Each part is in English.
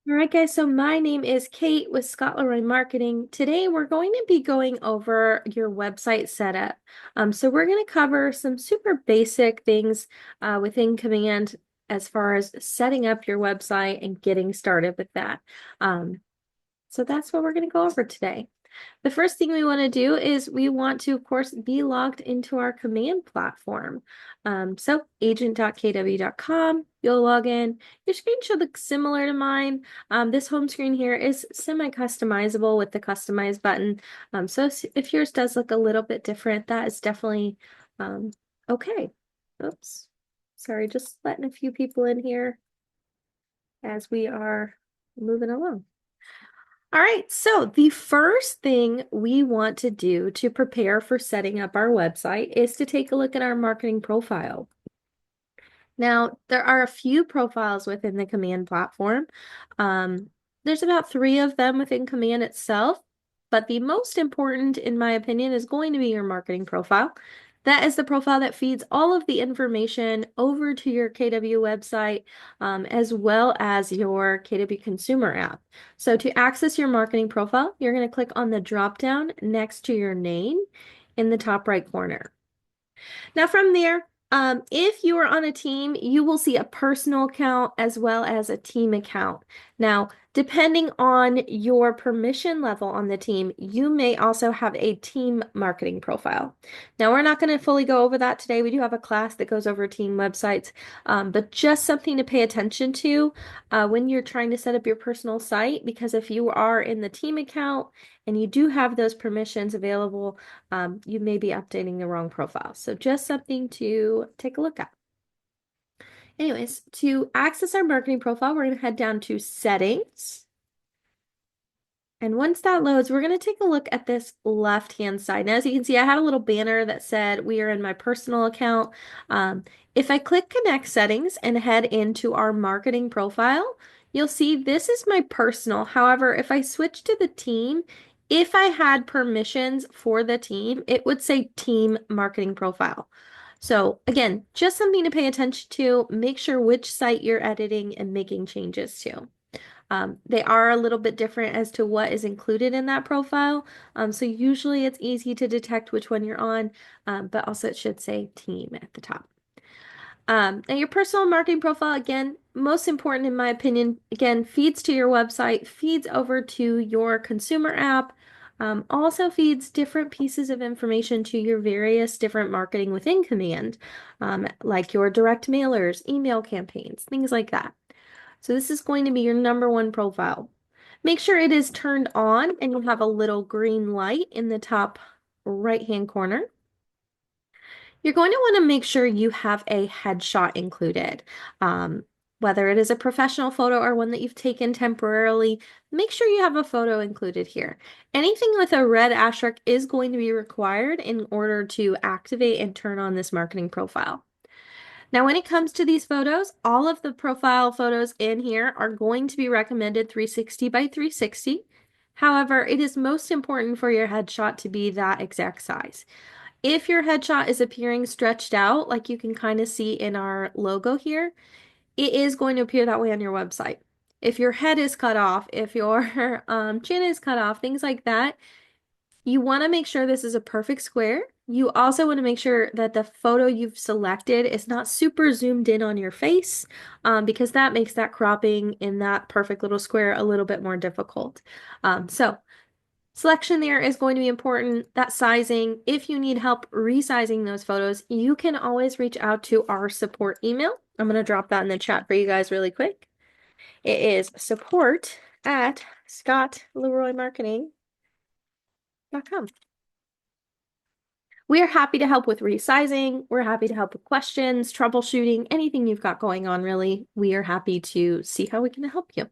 All right, guys, so my name is Kate with Scott Leroy Marketing. Today, we're going to be going over your website setup. So we're going to cover some super basic things within Command as far as setting up your website and getting started with that. So that's what we're going to go over today. The first thing we want to do is we want to, of course, be logged into our command platform. So agent.kw.com, you'll log in. Your screen should look similar to mine. This home screen here is semi-customizable with the customize button. So if yours does look a little bit different, that is definitely okay. Oops. Sorry, just letting a few people in here as we are moving along. All right, so the first thing we want to do to prepare for setting up our website is to take a look at our marketing profile. Now, there are a few profiles within the Command platform. There's about 3 of them within Command itself, but the most important, in my opinion, is going to be your marketing profile. That is the profile that feeds all of the information over to your KW website, as well as your KW consumer app. So to access your marketing profile, you're going to click on the drop down next to your name in the top right corner. Now from there, if you are on a team, you will see a personal account as well as a team account. Now, depending on your permission level on the team, you may also have a team marketing profile. Now, we're not going to fully go over that today. We do have a class that goes over team websites, but just something to pay attention to when you're trying to set up your personal site, because if you are in the team account and you do have those permissions available, you may be updating the wrong profile. So just something to take a look at. Anyways, to access our marketing profile, we're going to head down to settings. And once that loads, we're going to take a look at this left-hand side. Now, as you can see, I had a little banner that said we are in my personal account. If I click connect settings and head into our marketing profile, you'll see this is my personal. However, if I switch to the team, if I had permissions for the team, it would say team marketing profile. So again, just something to pay attention to. Make sure which site you're editing and making changes to. They are a little bit different as to what is included in that profile. So usually it's easy to detect which one you're on, but also it should say team at the top. Now your personal marketing profile, again, most important in my opinion, again, feeds to your website, feeds over to your consumer app, also feeds different pieces of information to your various different marketing within Command, like your direct mailers, email campaigns, things like that. So this is going to be your #1 profile. Make sure it is turned on and you'll have a little green light in the top right-hand corner. You're going to want to make sure you have a headshot included. Whether it is a professional photo or one that you've taken temporarily, make sure you have a photo included here. Anything with a red asterisk is going to be required in order to activate and turn on this marketing profile. Now, when it comes to these photos, all of the profile photos in here are going to be recommended 360 by 360. However, it is most important for your headshot to be that exact size. If your headshot is appearing stretched out, like you can kind of see in our logo here, it is going to appear that way on your website. If your head is cut off, if your chin is cut off, things like that, you want to make sure this is a perfect square. You also want to make sure that the photo you've selected is not super zoomed in on your face, because that makes that cropping in that perfect little square a little bit more difficult. So selection there is going to be important. That sizing, if you need help resizing those photos, you can always reach out to our support email. I'm going to drop that in the chat for you guys really quick. It is support@scottleroymarketing.com. We are happy to help with resizing. We're happy to help with questions, troubleshooting, anything you've got going on, really. We are happy to see how we can help you.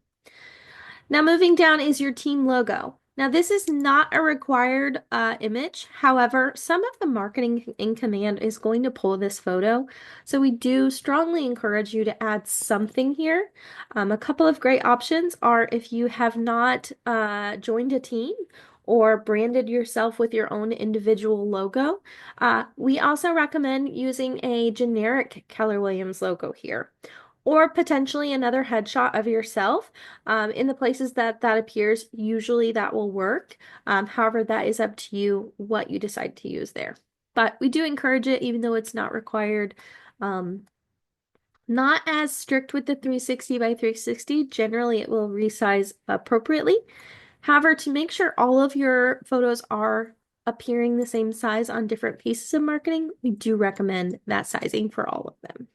Now, moving down is your team logo. Now, this is not a required image. However, some of the marketing in Command is going to pull this photo. So we do strongly encourage you to add something here. A couple of great options are if you have not joined a team or branded yourself with your own individual logo. We also recommend using a generic Keller Williams logo here. or potentially another headshot of yourself. In the places that that appears, usually that will work. However, that is up to you what you decide to use there. But we do encourage it, even though it's not required. Um, Not as strict with the 360 by 360. Generally, it will resize appropriately. However, to make sure all of your photos are appearing the same size on different pieces of marketing, we do recommend that sizing for all of them.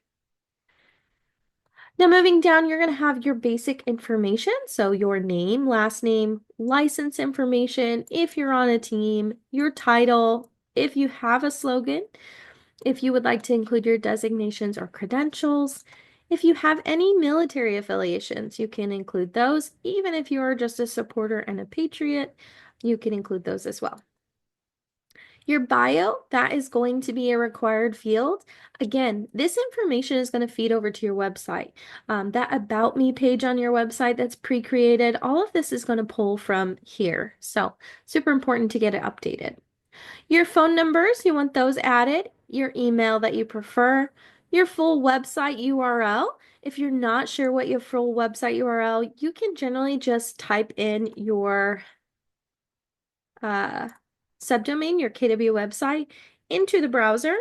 Now, moving down, you're going to have your basic information. So your name, last name, license information, if you're on a team, your title, if you have a slogan, if you would like to include your designations or credentials. If you have any military affiliations, you can include those. Even if you are just a supporter and a patriot, you can include those as well. Your bio, that is going to be a required field. Again, this information is going to feed over to your website. That About Me page on your website that's pre-created, all of this is going to pull from here. So super important to get it updated. Your phone numbers, you want those added. Your email that you prefer. Your full website URL. If you're not sure what your full website URL, you can generally just type in your subdomain, your KW website, into the browser.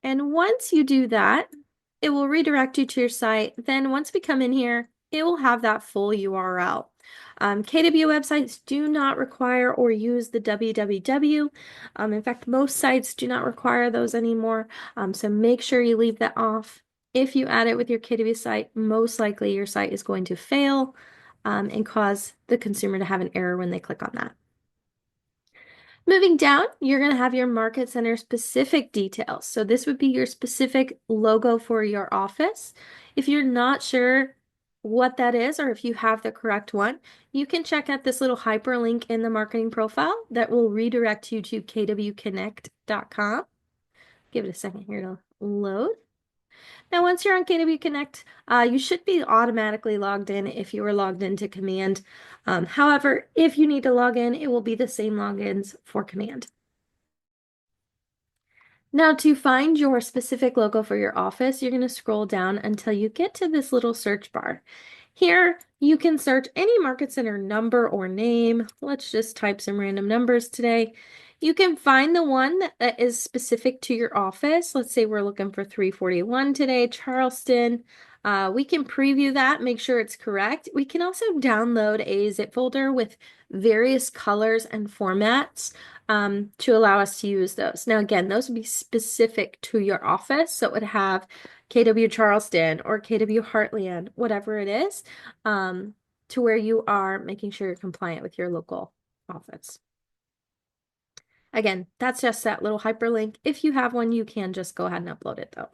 And once you do that, it will redirect you to your site. Then once we come in here, it will have that full URL. KW websites do not require or use the www. In fact, most sites do not require those anymore. So make sure you leave that off. If you add it with your KW site, most likely your site is going to fail and cause the consumer to have an error when they click on that. Moving down, you're going to have your market center specific details. So this would be your specific logo for your office. If you're not sure what that is, or if you have the correct one, you can check out this little hyperlink in the marketing profile that will redirect you to kwconnect.com. Give it a second here to load. Now, once you're on KW Connect, you should be automatically logged in if you were logged into Command. However, if you need to log in, it will be the same logins for Command. Now, to find your specific logo for your office, you're going to scroll down until you get to this little search bar. Here, you can search any Market Center number or name. Let's just type some random numbers today. You can find the one that is specific to your office. Let's say we're looking for 341 today, Charleston. We can preview that, make sure it's correct. We can also download a zip folder with various colors and formats to allow us to use those. Now, again, those would be specific to your office. So it would have KW Charleston or KW Heartland, whatever it is, to where you are making sure you're compliant with your local office. Again, that's just that little hyperlink. If you have one, you can just go ahead and upload it though.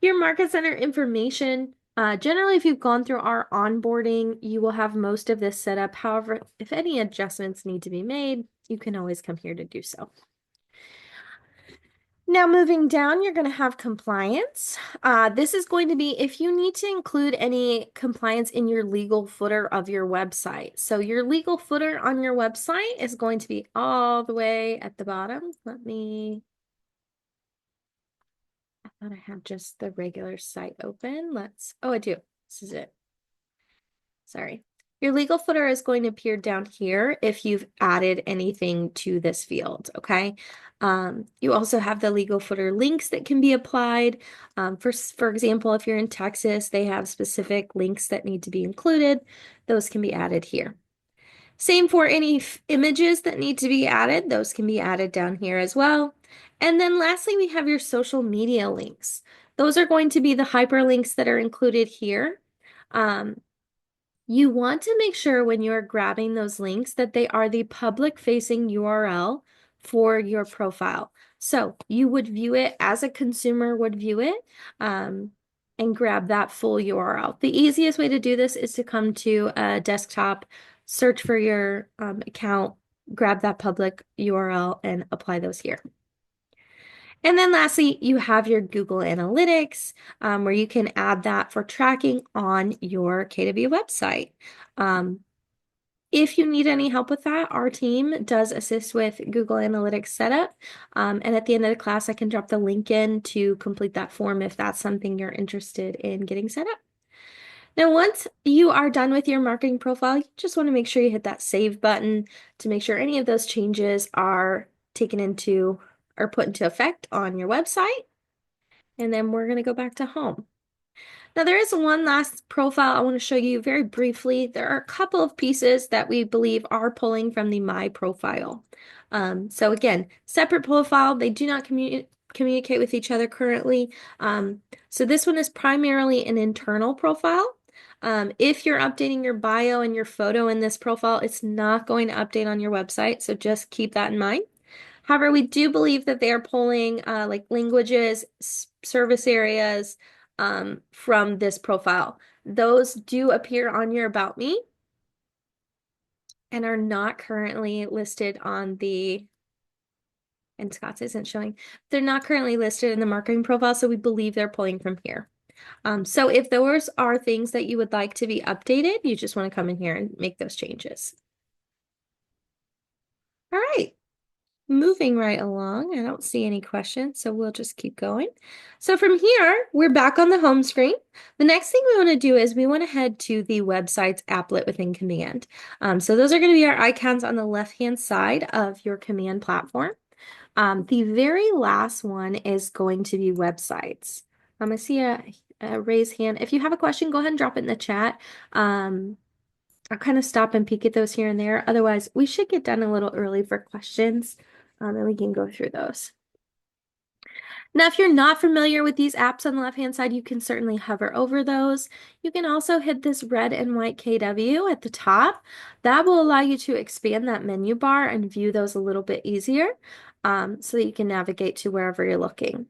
Your market center information, generally, if you've gone through our onboarding, you will have most of this set up. However, if any adjustments need to be made, you can always come here to do so. Now, moving down, you're going to have compliance. This is going to be if you need to include any compliance in your legal footer of your website. So your legal footer on your website is going to be all the way at the bottom. I thought I had just the regular site open. Oh, I do. This is it. Sorry. Your legal footer is going to appear down here if you've added anything to this field, okay? You also have the legal footer links that can be applied. For example, if you're in Texas, they have specific links that need to be included. Those can be added here. Same for any images that need to be added. Those can be added down here as well. And then lastly, we have your social media links. Those are going to be the hyperlinks that are included here. You want to make sure when you're grabbing those links that they are the public-facing URL for your profile. So you would view it as a consumer would view it and grab that full URL. The easiest way to do this is to come to a desktop, search for your account, grab that public URL, and apply those here. And then lastly, you have your Google Analytics, where you can add that for tracking on your KW website. If you need any help with that, our team does assist with Google Analytics setup. And at the end of the class, I can drop the link in to complete that form if that's something you're interested in getting set up. Now, once you are done with your marketing profile, you just want to make sure you hit that save button to make sure any of those changes are taken into or put into effect on your website. And then we're going to go back to home. Now, there is one last profile I want to show you very briefly. There are a couple of pieces that we believe are pulling from the My profile. So again, separate profile, they do not communicate with each other currently. So this one is primarily an internal profile. If you're updating your bio and your photo in this profile, it's not going to update on your website, so just keep that in mind. However, we do believe that they are pulling like languages, service areas from this profile. Those do appear on your About Me and are not currently listed on the, and Scott's isn't showing, they're not currently listed in the marketing profile, so we believe they're pulling from here. So if those are things that you would like to be updated, you just want to come in here and make those changes. All right. Moving right along, I don't see any questions, so we'll just keep going. So from here, we're back on the home screen. The next thing we want to do is we want to head to the website's applet within command. So those are going to be our icons on the left-hand side of your command platform. The very last one is going to be websites. I see a raised hand. If you have a question, go ahead and drop it in the chat. I'll kind of stop and peek at those here and there. Otherwise, we should get done a little early for questions, and we can go through those. Now, if you're not familiar with these apps on the left-hand side, you can certainly hover over those. You can also hit this red and white KW at the top. That will allow you to expand that menu bar and view those a little bit easier, so that you can navigate to wherever you're looking.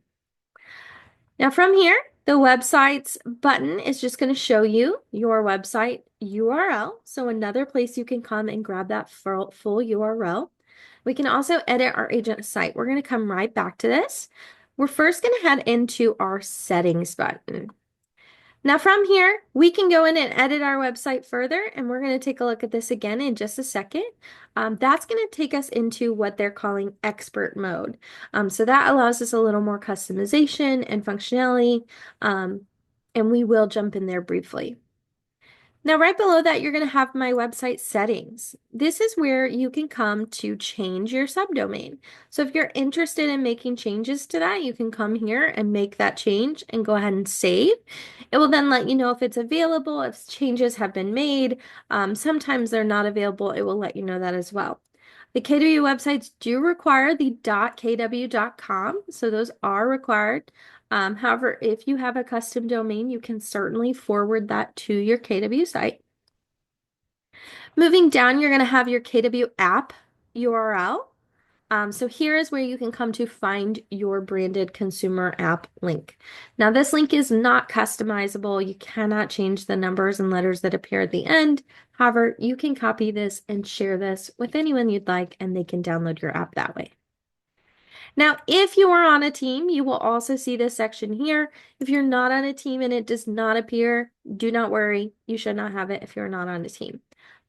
Now from here, the websites button is just going to show you your website URL. So another place you can come and grab that full URL. We can also edit our agent site. We're going to come right back to this. We're first going to head into our settings button. Now from here, we can go in and edit our website further, and we're going to take a look at this again in just a second. That's going to take us into what they're calling expert mode. So that allows us a little more customization and functionality, and we will jump in there briefly. Now, right below that, you're going to have my website settings. This is where you can come to change your subdomain. So if you're interested in making changes to that, you can come here and make that change and go ahead and save. It will then let you know if it's available, if changes have been made. Sometimes they're not available. It will let you know that as well. The KW websites do require the .kw.com, so those are required. However, if you have a custom domain, you can certainly forward that to your KW site. Moving down, you're going to have your KW app URL. So here is where you can come to find your branded consumer app link. Now, this link is not customizable. You cannot change the numbers and letters that appear at the end. However, you can copy this and share this with anyone you'd like, and they can download your app that way. Now, if you are on a team, you will also see this section here. If you're not on a team and it does not appear, do not worry. You should not have it if you're not on a team.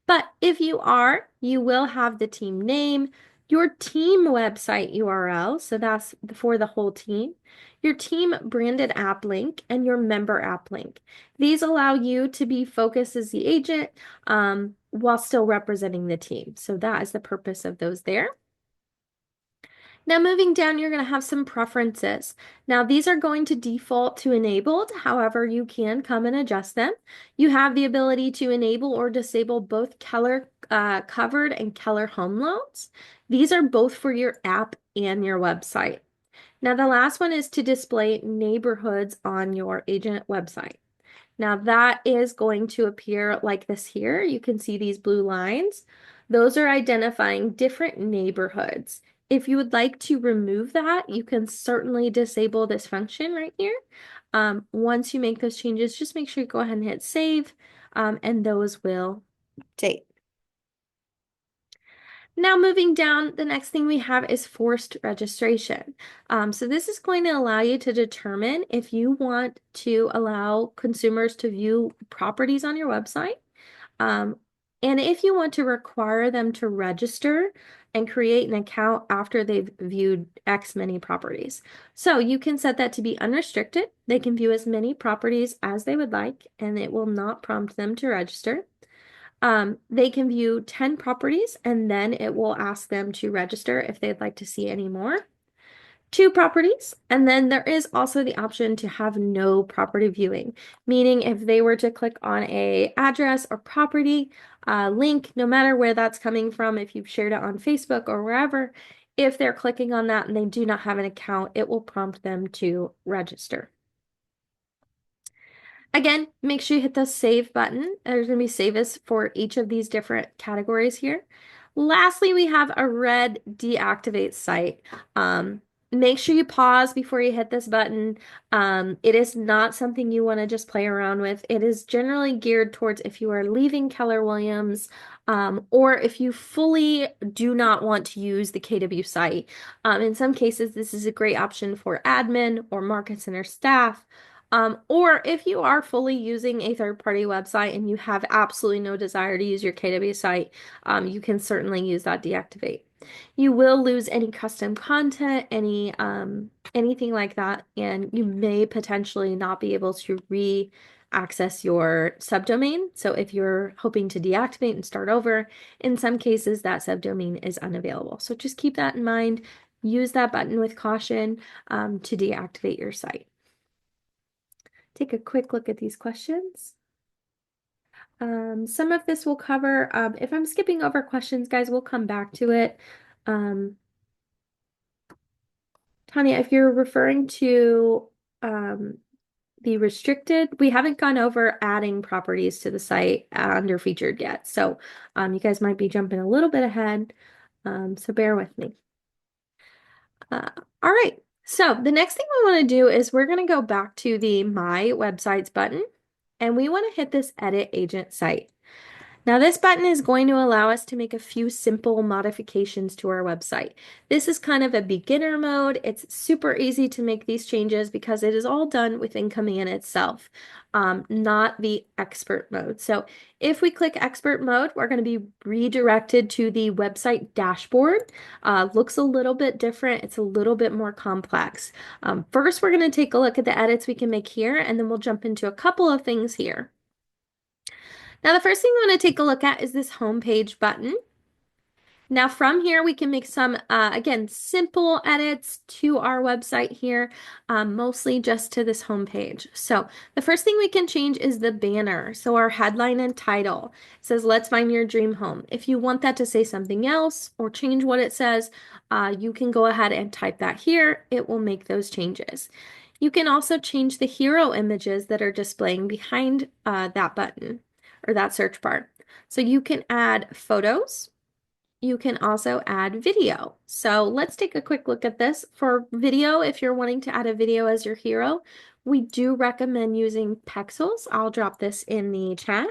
But if you are, you will have the team name, your team website URL, so that's for the whole team, your team branded app link, and your member app link. These allow you to be focused as the agent while still representing the team. So that is the purpose of those there. Now moving down, you're going to have some preferences. Now these are going to default to enabled. However, you can come and adjust them. You have the ability to enable or disable both Keller covered and Keller home loans. These are both for your app and your website. Now the last one is to display neighborhoods on your agent website. Now that is going to appear like this here. You can see these blue lines. Those are identifying different neighborhoods. If you would like to remove that, you can certainly disable this function right here. Once you make those changes, just make sure you go ahead and hit save, and those will update. Now moving down, the next thing we have is forced registration. So this is going to allow you to determine if you want to allow consumers to view properties on your website. And if you want to require them to register and create an account after they've viewed X many properties. So you can set that to be unrestricted. They can view as many properties as they would like, and it will not prompt them to register. They can view 10 properties, and then it will ask them to register if they'd like to see any more. 2 properties, and then there is also the option to have no property viewing, meaning if they were to click on a address or property link, no matter where that's coming from, if you've shared it on Facebook or wherever, if they're clicking on that and they do not have an account, it will prompt them to register. Again, make sure you hit the save button. There's going to be saves for each of these different categories here. Lastly, we have a red deactivate site. Make sure you pause before you hit this button. It is not something you want to just play around with. It is generally geared towards if you are leaving Keller Williams, or if you fully do not want to use the KW site. In some cases, this is a great option for admin or market center staff. Or if you are fully using a third-party website and you have absolutely no desire to use your KW site, you can certainly use that deactivate. You will lose any custom content, anything like that, and you may potentially not be able to re-access your subdomain. So if you're hoping to deactivate and start over, in some cases that subdomain is unavailable. So just keep that in mind. Use that button with caution to deactivate your site. Take a quick look at these questions. Some of this we'll cover. If I'm skipping over questions, guys, we'll come back to it. Tanya, if you're referring to the restricted, we haven't gone over adding properties to the site under featured yet. So you guys might be jumping a little bit ahead. So bear with me. All right. So the next thing we want to do is we're going to go back to the My Websites button, and we want to hit this Edit Agent Site. Now this button is going to allow us to make a few simple modifications to our website. This is kind of a beginner mode. It's super easy to make these changes because it is all done within Command itself, not the expert mode. So if we click expert mode, we're going to be redirected to the website dashboard. Looks a little bit different. It's a little bit more complex. First, we're going to take a look at the edits we can make here, and then we'll jump into a couple of things here. Now, the first thing we want to take a look at is this homepage button. Now from here, we can make some, again, simple edits to our website here, mostly just to this homepage. So the first thing we can change is the banner. So our headline and title says, "Let's find your dream home." If you want that to say something else or change what it says, you can go ahead and type that here. It will make those changes. You can also change the hero images that are displaying behind that button or that search bar. So you can add photos. You can also add video. So let's take a quick look at this. For video, if you're wanting to add a video as your hero, we do recommend using Pexels. I'll drop this in the chat.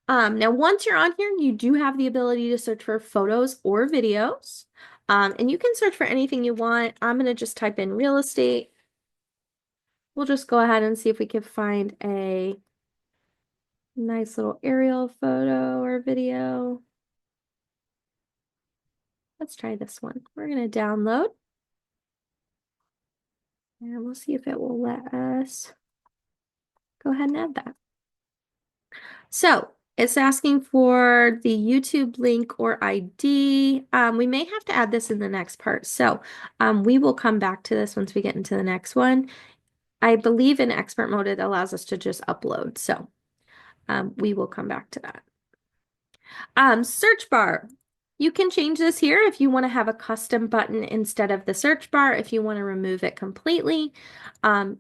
Now, once you're on here, you do have the ability to search for photos or videos. And you can search for anything you want. I'm going to just type in real estate. We'll just go ahead and see if we can find a nice little aerial photo or video. Let's try this one. We're going to download. And we'll see if it will let us go ahead and add that. So it's asking for the YouTube link or ID. We may have to add this in the next part. So we will come back to this once we get into the next one. I believe in expert mode, it allows us to just upload. So we will come back to that. Search bar. You can change this here if you want to have a custom button instead of the search bar. If you want to remove it completely,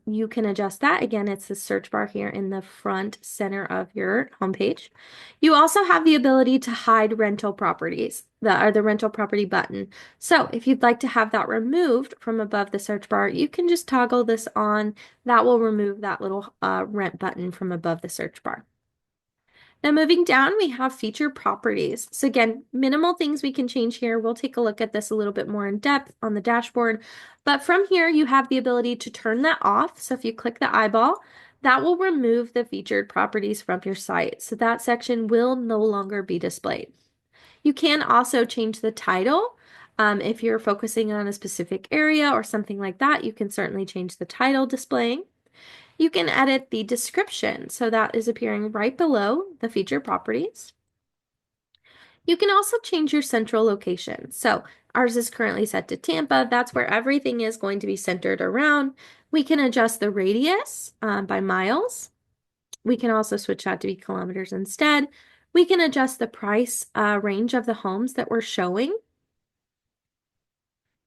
you can adjust that. Again, it's the search bar here in the front center of your homepage. You also have the ability to hide rental properties, the rental property button. So if you'd like to have that removed from above the search bar, you can just toggle this on. That will remove that little rent button from above the search bar. Now moving down, we have featured properties. So again, minimal things we can change here. We'll take a look at this a little bit more in depth on the dashboard. But from here, you have the ability to turn that off. So if you click the eyeball, that will remove the featured properties from your site. So that section will no longer be displayed. You can also change the title. If you're focusing on a specific area or something like that, you can certainly change the title displaying. You can edit the description, so that is appearing right below the featured properties. You can also change your central location. So ours is currently set to Tampa. That's where everything is going to be centered around. We can adjust the radius by miles. We can also switch that to be kilometers instead. We can adjust the price range of the homes that we're showing.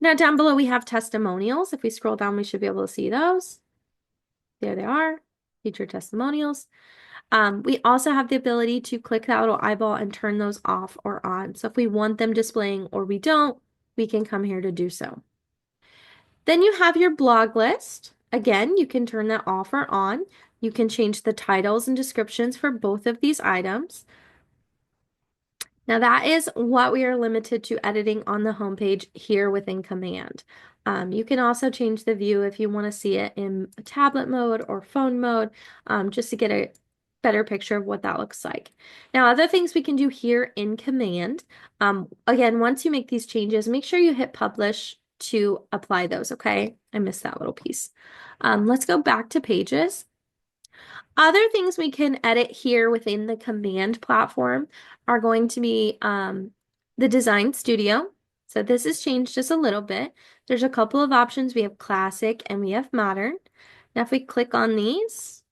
Now down below we have testimonials. If we scroll down, we should be able to see those. There they are, featured testimonials. We also have the ability to click that little eyeball and turn those off or on. So if we want them displaying or we don't, we can come here to do so. Then you have your blog list. Again, you can turn that off or on. You can change the titles and descriptions for both of these items. Now that is what we are limited to editing on the homepage here within Command. You can also change the view if you want to see it in tablet mode or phone mode, just to get a better picture of what that looks like. Now, other things we can do here in Command, again, once you make these changes, make sure you hit Publish to apply those, okay? I missed that little piece. Let's go back to Pages. Other things we can edit here within the Command platform are going to be the Design Studio. So this has changed just a little bit. There's a couple of options. We have Classic and we have Modern. Now if we click on these,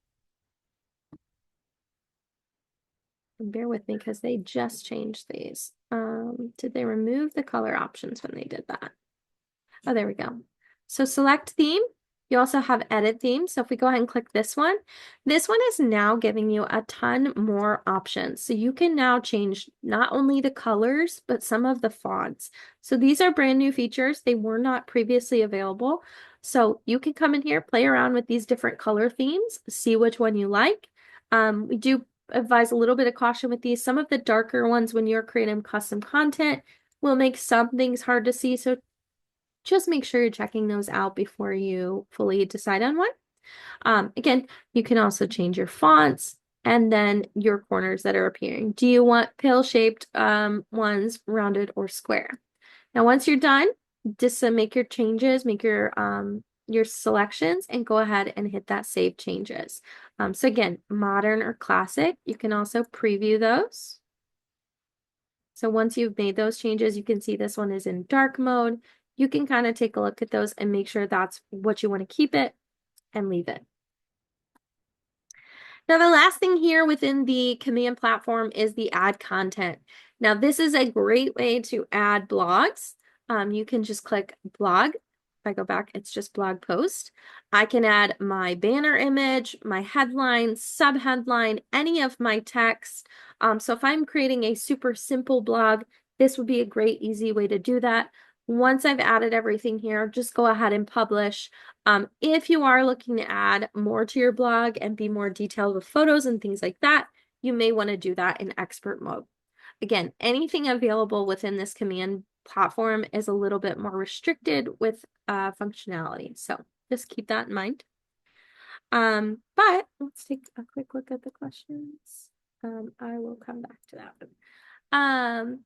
and bear with me because they just changed these. Did they remove the color options when they did that? Oh, there we go. So select theme. You also have edit theme. So if we go ahead and click this one is now giving you a ton more options. So you can now change not only the colors, but some of the fonts. So these are brand new features. They were not previously available. So you can come in here, play around with these different color themes, see which one you like. We do advise a little bit of caution with these. Some of the darker ones when you're creating custom content will make some things hard to see. So just make sure you're checking those out before you fully decide on one. Again, you can also change your fonts and then your corners that are appearing. Do you want pill-shaped ones, rounded or square? Now, once you're done, just make your changes, make your selections, and go ahead and hit that Save Changes. So again, modern or classic, you can also preview those. So once you've made those changes, you can see this one is in dark mode. You can kind of take a look at those and make sure that's what you want to keep it and leave it. Now, the last thing here within the Command platform is the add content. Now, this is a great way to add blogs. You can just click blog. If I go back, it's just blog post. I can add my banner image, my headline, subheadline, any of my text. So if I'm creating a super simple blog, this would be a great, easy way to do that. Once I've added everything here, just go ahead and publish. If you are looking to add more to your blog and be more detailed with photos and things like that, you may want to do that in expert mode. Again, anything available within this Command platform is a little bit more restricted with functionality. So just keep that in mind. But let's take a quick look at the questions. I will come back to that one.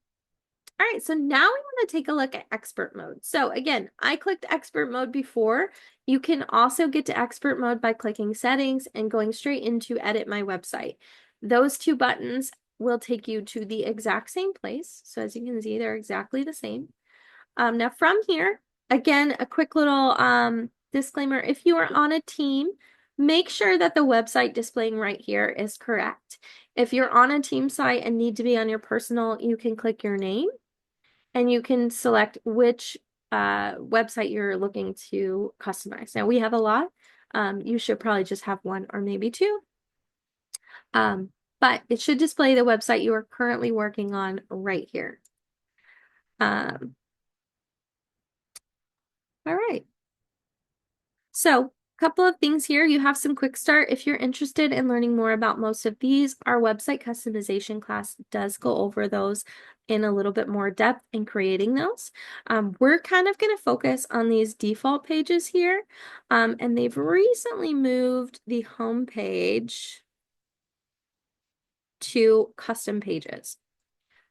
All right, so now we want to take a look at expert mode. So again, I clicked expert mode before. You can also get to expert mode by clicking settings and going straight into edit my website. Those two buttons will take you to the exact same place. So as you can see, they're exactly the same. Now from here, again, a quick little disclaimer. If you are on a team, make sure that the website displaying right here is correct. If you're on a team site and need to be on your personal, you can click your name and you can select which website you're looking to customize. Now we have a lot. You should probably just have one or maybe two. But it should display the website you are currently working on right here. All right. So Couple of things here. You have some quick start. If you're interested in learning more about most of these, our website customization class does go over those in a little bit more depth in creating those. We're kind of going to focus on these default pages here. And they've recently moved the home page to custom pages.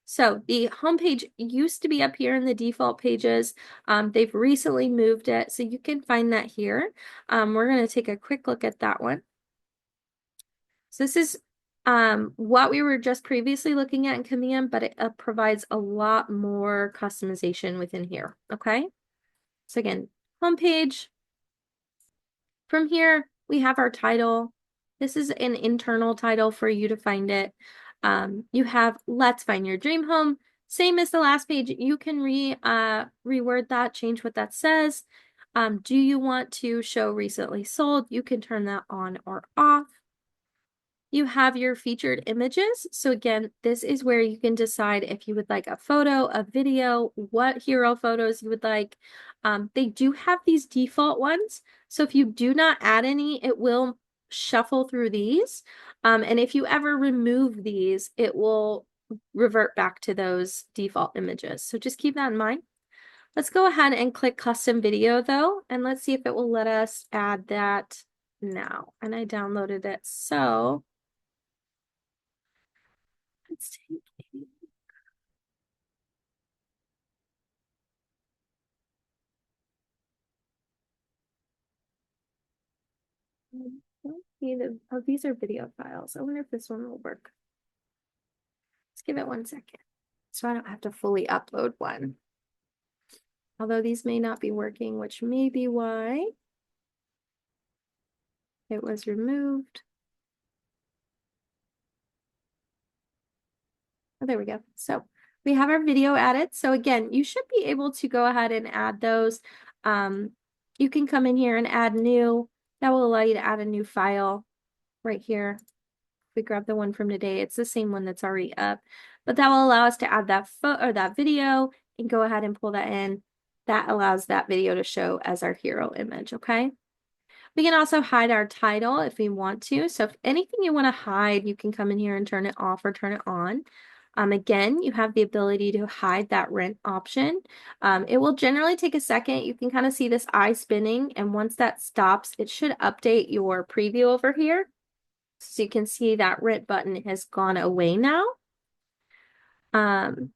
So the homepage used to be up here in the default pages. They've recently moved it, so you can find that here. We're going to take a quick look at that one. So this is what we were just previously looking at in Command, but it provides a lot more customization within here, okay? So again, homepage. From here, we have our title. This is an internal title for you to find it. You have Let's Find Your Dream Home. Same as the last page. You can reword that, change what that says. Do you want to show recently sold? You can turn that on or off. You have your featured images. So again, this is where you can decide if you would like a photo, a video, what hero photos you would like. They do have these default ones. So if you do not add any, it will shuffle through these. And if you ever remove these, it will revert back to those default images. So just keep that in mind. Let's go ahead and click custom video though, and let's see if it will let us add that now. And I downloaded it. So let's take don't see oh, these are video files. I wonder if this one will work. Let's give it 1 second. So I don't have to fully upload one. Although these may not be working, which may be why it was removed. Oh, there we go. So we have our video added. So again, you should be able to go ahead and add those. You can come in here and add new. That will allow you to add a new file right here. We grab the one from today. It's the same one that's already up, but that will allow us to add that photo or that video and go ahead and pull that in. That allows that video to show as our hero image, okay? We can also hide our title if we want to. So if anything you want to hide, you can come in here and turn it off or turn it on. Again, you have the ability to hide that rent option. It will generally take a second. You can kind of see this eye spinning, and once that stops, it should update your preview over here. So you can see that rent button has gone away now. And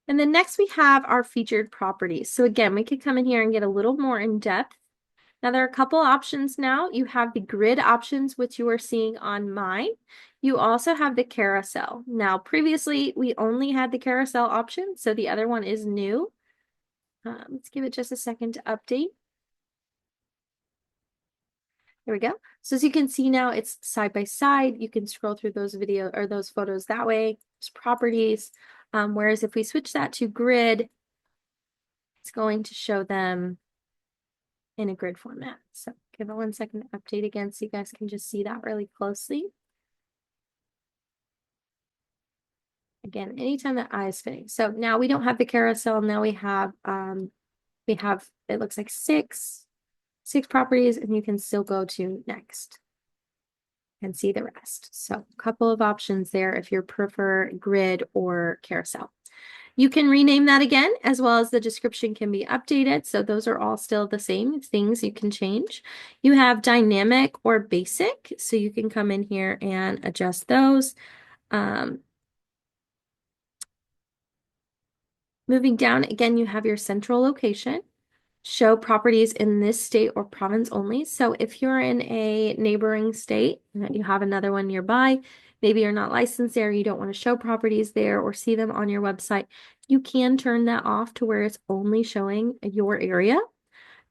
then next we have our featured properties. So again, we could come in here and get a little more in depth. Now there are a couple options now. You have the grid options, which you are seeing on mine. You also have the carousel. Now previously we only had the carousel option, so the other one is new. Let's give it just a second to update. There we go. So as you can see now, it's side by side. You can scroll through those video or those photos that way. There's properties. Whereas if we switch that to grid, it's going to show them in a grid format. So give it 1 second to update again so you guys can just see that really closely. Again, anytime that eye is spinning. So now we don't have the carousel. Now we have it looks like six properties, and you can still go to next and see the rest. So a couple of options there if you prefer grid or carousel. You can rename that again, as well as the description can be updated. So those are all still the same things you can change. You have dynamic or basic, so you can come in here and adjust those. Moving down, again, you have your central location. Show properties in this state or province only. So if you're in a neighboring state, you have another one nearby, maybe you're not licensed there, you don't want to show properties there or see them on your website, you can turn that off to where it's only showing your area.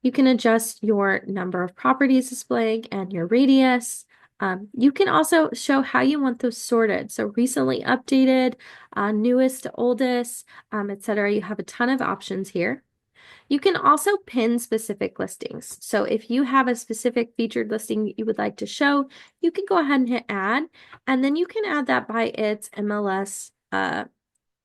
You can adjust your number of properties displaying and your radius. You can also show how you want those sorted. So recently updated, newest to oldest, etc. You have a ton of options here. You can also pin specific listings. So if you have a specific featured listing that you would like to show, you can go ahead and hit add, and then you can add that by its MLS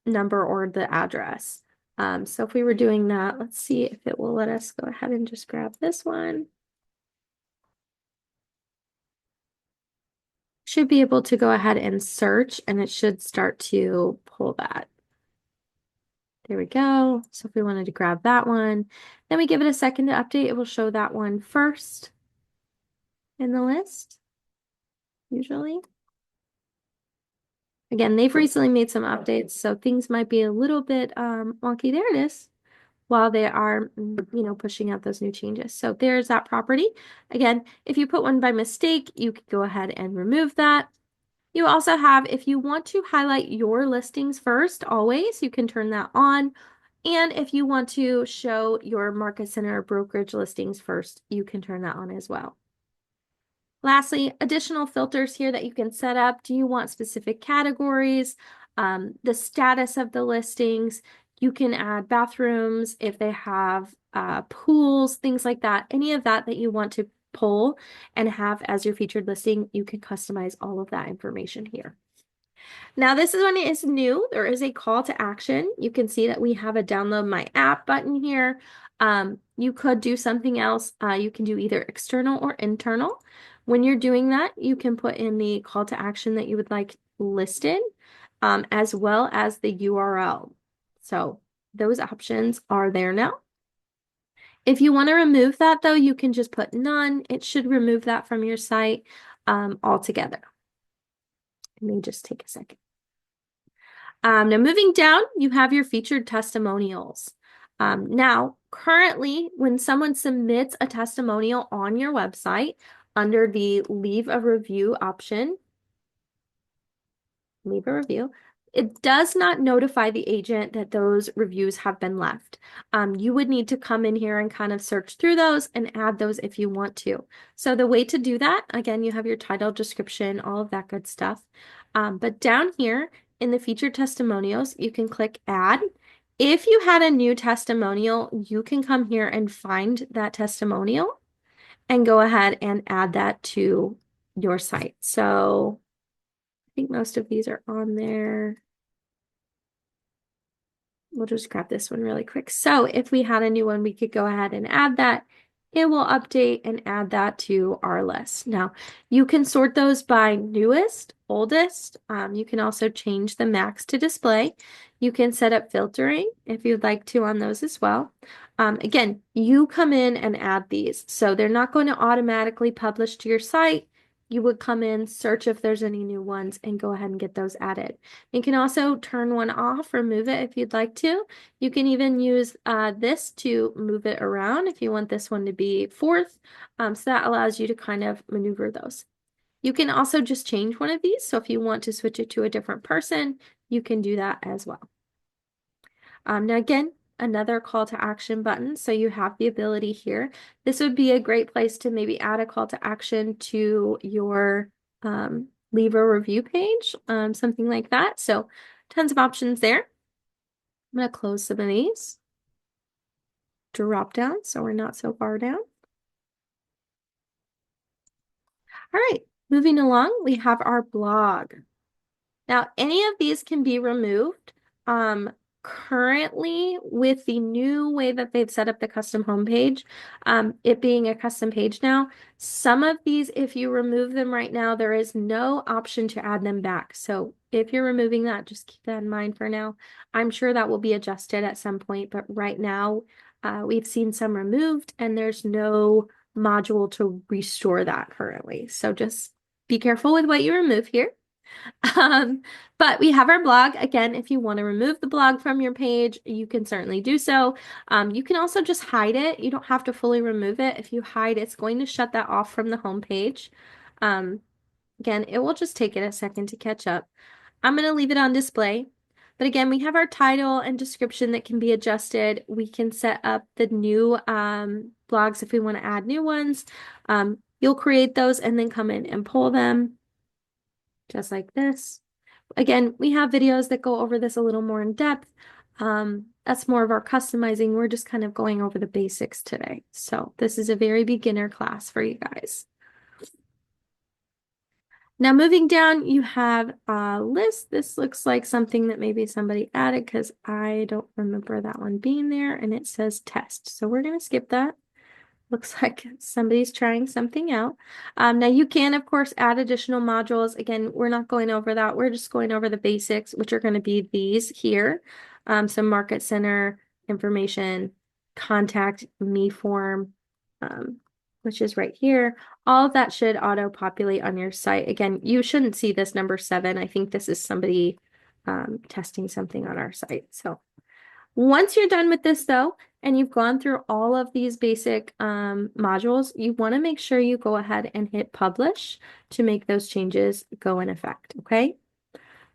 number or the address. So if we were doing that, let's see if it will let us go ahead and just grab this one. should be able to go ahead and search and it should start to pull that. There we go. So if we wanted to grab that one, then we give it a second to update, it will show that one first in the list, usually. Again, they've recently made some updates, so things might be a little bit wonky. There it is, while they are, pushing out those new changes. So there's that property. Again, if you put one by mistake, you could go ahead and remove that. You also have, if you want to highlight your listings first, always, you can turn that on. And if you want to show your market center brokerage listings first, you can turn that on as well. Lastly, additional filters here that you can set up. Do you want specific categories? The status of the listings. You can add bathrooms if they have pools, things like that. Any of that you want to pull and have as your featured listing, you can customize all of that information here. Now, this is when it is new. There is a call to action. You can see that we have a download my app button here. You could do something else. You can do either external or internal. When you're doing that, you can put in the call to action that you would like listed, as well as the URL. So those options are there now. If you want to remove that, though, you can just put none. It should remove that from your site altogether. It may just take a second. Now, moving down, you have your featured testimonials. Now, currently, when someone submits a testimonial on your website, under the leave a review option, leave a review, it does not notify the agent that those reviews have been left. You would need to come in here and kind of search through those and add those if you want to. So the way to do that, again, you have your title, description, all of that good stuff. But down here in the featured testimonials, you can click add. If you had a new testimonial, you can come here and find that testimonial and go ahead and add that to your site. So I think most of these are on there. We'll just grab this one really quick. So if we had a new one, we could go ahead and add that. It will update and add that to our list. Now, you can sort those by newest, oldest. You can also change the max to display. You can set up filtering if you'd like to on those as well. Again, you come in and add these. So they're not going to automatically publish to your site. You would come in, search if there's any new ones, and go ahead and get those added. You can also turn one off, remove it if you'd like to. You can even use this to move it around if you want this one to be fourth. So that allows you to kind of maneuver those. You can also just change one of these. So if you want to switch it to a different person, you can do that as well. Now again, another call to action button. So you have the ability here. This would be a great place to maybe add a call to action to your leave a review page, something like that. So tons of options there. I'm going to close some of these. Drop down so we're not so far down. All right, moving along, we have our blog. Now, any of these can be removed. Currently, with the new way that they've set up the custom homepage, it being a custom page now, some of these, if you remove them right now, there is no option to add them back. So if you're removing that, just keep that in mind for now. I'm sure that will be adjusted at some point, but right now, we've seen some removed and there's no module to restore that currently. So just be careful with what you remove here. But we have our blog. Again, if you want to remove the blog from your page, you can certainly do so. You can also just hide it. You don't have to fully remove it. If you hide, it's going to shut that off from the home page. Again, it will just take it a second to catch up. I'm going to leave it on display. But again, we have our title and description that can be adjusted. We can set up the new blogs if we want to add new ones. You'll create those and then come in and pull them. Just like this. Again, we have videos that go over this a little more in depth. That's more of our customizing. We're just kind of going over the basics today. So this is a very beginner class for you guys. Now moving down, you have a list. This looks like something that maybe somebody added because I don't remember that one being there, and it says test. So we're going to skip that. Looks like somebody's trying something out. Now you can, of course, add additional modules. Again, we're not going over that. We're just going over the basics, which are going to be these here. Some market center information, contact me form, um, which is right here. All of that should auto-populate on your site. Again, you shouldn't see this number 7. I think this is somebody testing something on our site. So once you're done with this though, and you've gone through all of these basic modules, you want to make sure you go ahead and hit publish to make those changes go in effect, okay?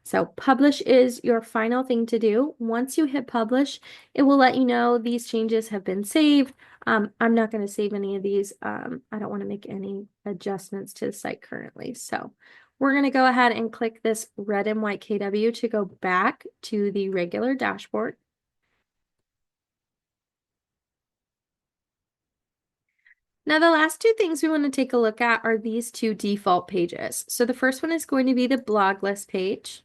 So publish is your final thing to do. Once you hit publish, it will let you know these changes have been saved. I'm not going to save any of these. I don't want to make any adjustments to the site currently. So we're going to go ahead and click this red and white KW to go back to the regular dashboard. Now, the last two things we want to take a look at are these two default pages. So the first one is going to be the blog list page.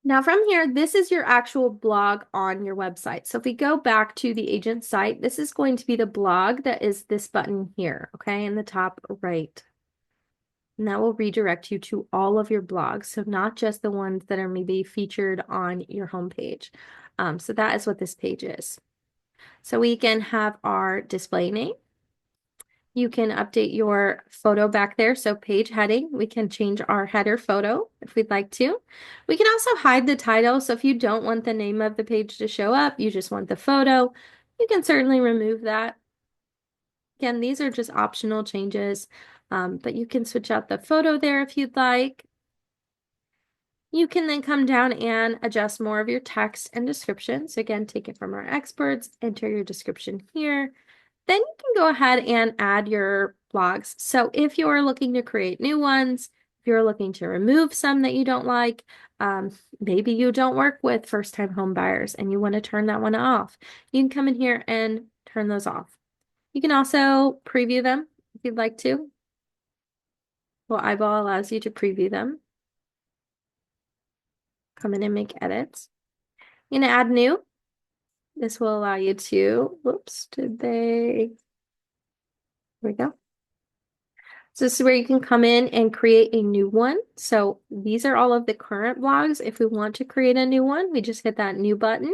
Now from here, this is your actual blog on your website. So if we go back to the agent site, this is going to be the blog that is this button here, okay, in the top right. And that will redirect you to all of your blogs, so not just the ones that are maybe featured on your homepage. So that is what this page is. So we can have our display name. You can update your photo back there. So page heading, we can change our header photo if we'd like to. We can also hide the title. So if you don't want the name of the page to show up, you just want the photo, you can certainly remove that. Again, these are just optional changes, but you can switch out the photo there if you'd like. You can then come down and adjust more of your text and description. So again, take it from our experts, enter your description here. Then you can go ahead and add your blogs. So if you're looking to create new ones, if you're looking to remove some that you don't like, maybe you don't work with first-time home buyers and you want to turn that one off, you can come in here and turn those off. You can also preview them if you'd like to. Well, Eyeball allows you to preview them. Come in and make edits. You're going to add new. This will allow you to, whoops, here we go. So this is where you can come in and create a new one. So these are all of the current blogs. If we want to create a new one, we just hit that new button.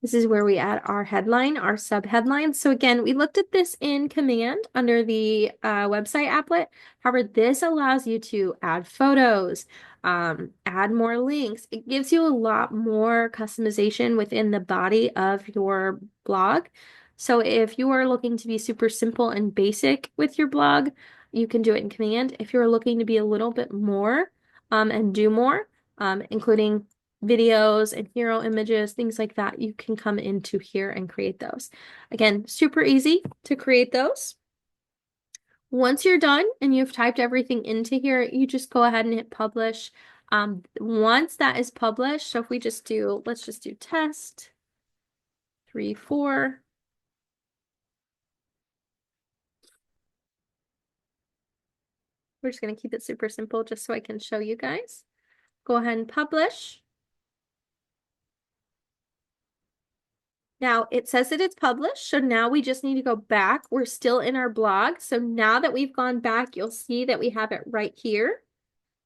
This is where we add our headline, our sub-headline. So again, we looked at this in command under the website applet. However, this allows you to add photos, add more links. It gives you a lot more customization within the body of your blog. So if you are looking to be super simple and basic with your blog, you can do it in command. If you're looking to be a little bit more and do more, including videos and hero images, things like that, you can come into here and create those. Again, super easy to create those. Once you're done and you've typed everything into here, you just go ahead and hit publish. Once that is published, so if we just do, let's just do test 3, 4. We're just going to keep it super simple just so I can show you guys. Go ahead and publish. Now it says that it's published, so now we just need to go back. We're still in our blog. So now that we've gone back, you'll see that we have it right here.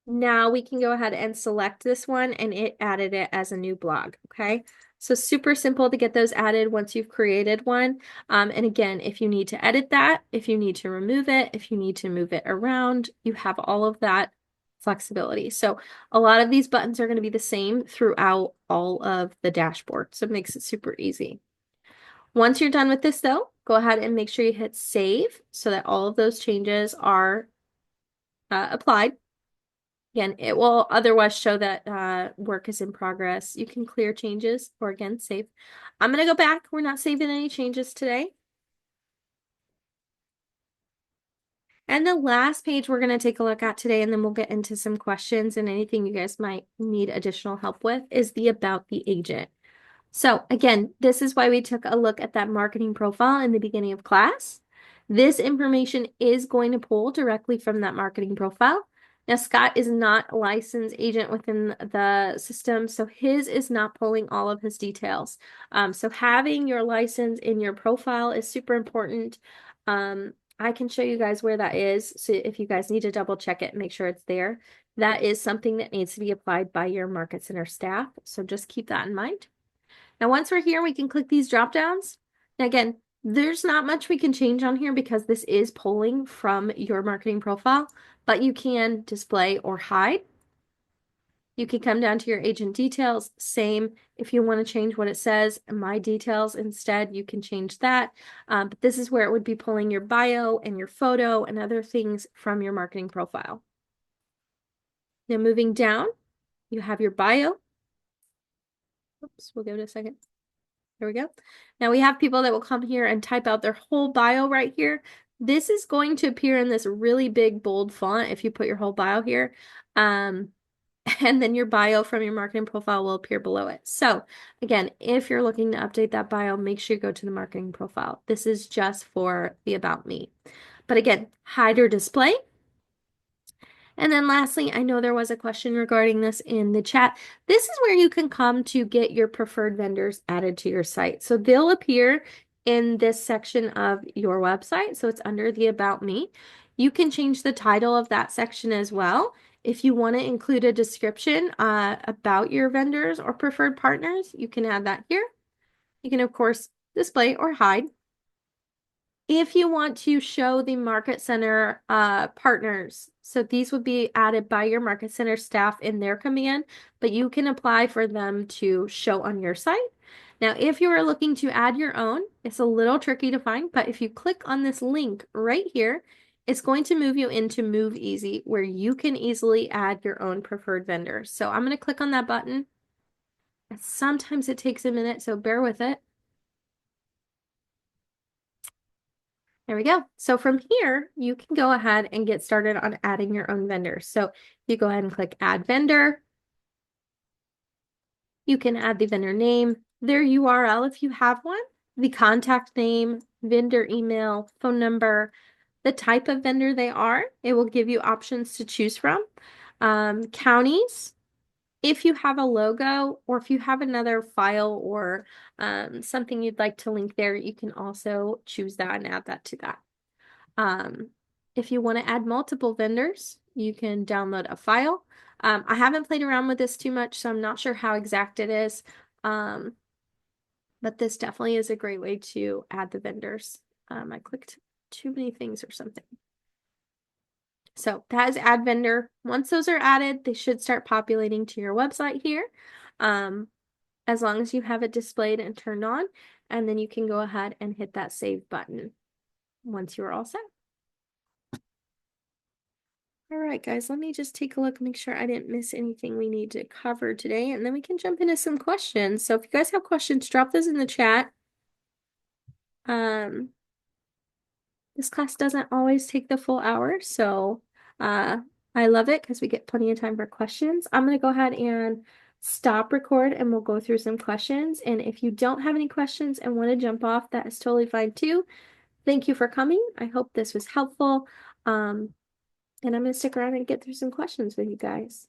Now we can go ahead and select this one and it added it as a new blog, okay? So super simple to get those added once you've created one. And again, if you need to edit that, if you need to remove it, if you need to move it around, you have all of that flexibility. So a lot of these buttons are going to be the same throughout all of the dashboard. So it makes it super easy. Once you're done with this though, go ahead and make sure you hit save so that all of those changes are applied. Again, it will otherwise show that work is in progress. You can clear changes or again, save. I'm going to go back. We're not saving any changes today. And the last page we're going to take a look at today, and then we'll get into some questions and anything you guys might need additional help with, is the About the Agent. So again, this is why we took a look at that marketing profile in the beginning of class. This information is going to pull directly from that marketing profile. Now, Scott is not a licensed agent within the system, so his is not pulling all of his details. So having your license in your profile is super important. I can show you guys where that is. So if you guys need to double check it, make sure it's there. That is something that needs to be applied by your Market Center staff. So just keep that in mind. Now, once we're here, we can click these drop downs. Now, again, there's not much we can change on here because this is pulling from your marketing profile, but you can display or hide. You can come down to your agent details. Same, if you want to change what it says, my details instead, you can change that. But this is where it would be pulling your bio and your photo and other things from your marketing profile. Now, moving down, you have your bio. Oops, we'll give it a second. There we go. Now we have people that will come here and type out their whole bio right here. This is going to appear in this really big bold font if you put your whole bio here. And then your bio from your marketing profile will appear below it. So again, if you're looking to update that bio, make sure you go to the marketing profile. This is just for the About Me. But again, hide or display. And then lastly, I know there was a question regarding this in the chat. This is where you can come to get your preferred vendors added to your site. So they'll appear in this section of your website. So it's under the About Me. You can change the title of that section as well. If you want to include a description about your vendors or preferred partners, you can add that here. You can, of course, display or hide. If you want to show the Market Center partners, so these would be added by your Market Center staff in their command, but you can apply for them to show on your site. Now, if you are looking to add your own, it's a little tricky to find, but if you click on this link right here, it's going to move you into Move Easy, where you can easily add your own preferred vendors. So I'm going to click on that button. Sometimes it takes a minute, so bear with it. There we go. So from here, you can go ahead and get started on adding your own vendors. So you go ahead and click Add Vendor. You can add the vendor name, their URL if you have one, the contact name, vendor email, phone number, the type of vendor they are. It will give you options to choose from. Counties, if you have a logo or if you have another file or something you'd like to link there, you can also choose that and add that to that. If you want to add multiple vendors, you can download a file. I haven't played around with this too much, so I'm not sure how exact it is. But this definitely is a great way to add the vendors. I clicked too many things or something. So that is add vendor. Once those are added, they should start populating to your website here. As long as you have it displayed and turned on, and then you can go ahead and hit that save button once you're all set. All right, guys, let me just take a look, make sure I didn't miss anything we need to cover today, and then we can jump into some questions. So if you guys have questions, drop those in the chat. This class doesn't always take the full hour, so I love it because we get plenty of time for questions. I'm going to go ahead and stop record and we'll go through some questions. And if you don't have any questions and want to jump off, that is totally fine too. Thank you for coming. I hope this was helpful. And I'm going to stick around and get through some questions with you guys.